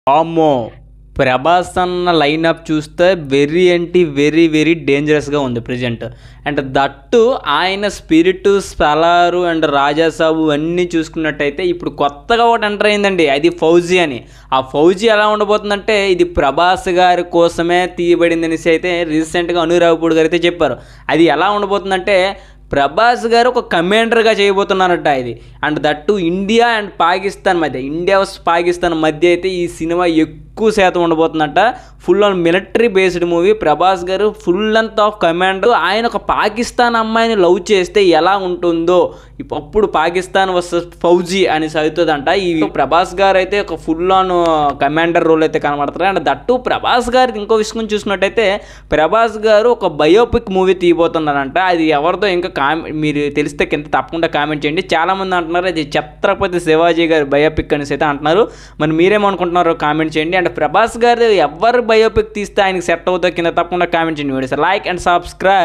వామ్మో! 'ప్రభాస్' అన్న లైనప్ చూస్తే వెరీ డేంజరస్‌గా ఉంది ప్రెజెంట్. అండ్ దట్టు ఆయన 'స్పిరిట్', 'సలారు' అండ్ 'రాజాసాబు' అన్నీ చూసుకున్నట్టయితే ఇప్పుడు కొత్తగా ఒకటి ఎంటర్ అయిందండి. అది 'ఫౌజీ' అని. ఆ 'ఫౌజీ' ఎలా ఉండబోతుందంటే ఇది 'ప్రభాస్' గారి కోసమే తీయబడిందనేసి అయితే రీసెంట్‌గా 'అను రావిపూడి' గారైతే చెప్పారు. అది ఎలా ఉండబోతుందంటే 'ప్రభాస్' గారు ఒక కమాండర్‌గా చేయబోతున్నారట ఇది. And that India and Pakistan మధ్య, ఇండియా వర్సెస్ పాకిస్తాన్ మధ్య అయితే ఈ సినిమా ఎక్కువ శాతం ఉండబోతుందంట. Full on military based movie. 'Prabhas' గారు ఫుల్ లెంత్ ఆఫ్ కమాండర్. ఆయన ఒక పాకిస్తాన్ అమ్మాయిని లవ్ చేస్తే ఎలా ఉంటుందో అప్పుడు పాకిస్తాన్ వర్సెస్ 'ఫౌజీ' అని అవుతుందంట. ఈ 'ప్రభాస్' గారు అయితే ఒక ఫుల్ ఆన్ కమాండర్ రోల్ అయితే కనబడతారు. అండ్ దట్టు 'ప్రభాస్' గారి ఇంకో విషయం చూసినట్టయితే 'ప్రభాస్' గారు ఒక బయోపిక్ మూవీ తీయబోతున్నారంట. అది ఎవరితో ఇంకా మీరు తెలిస్తే కింద తప్పకుండా కామెంట్ చేయండి. చాలామంది అంటున్నారు అది 'ఛత్రపతి శివాజీ' గారి బయోపిక్ అనేసి అయితే అంటున్నారు. మరి మీరేమనుకుంటున్నారో కామెంట్ చేయండి. అండ్ 'ప్రభాస్' గారు ఎవరు బయోపిక్ తీస్తే ఆయనకి సెట్ అవుతుందో కింద తప్పకుండా కామెంట్ చేయండి. Like and subscribe.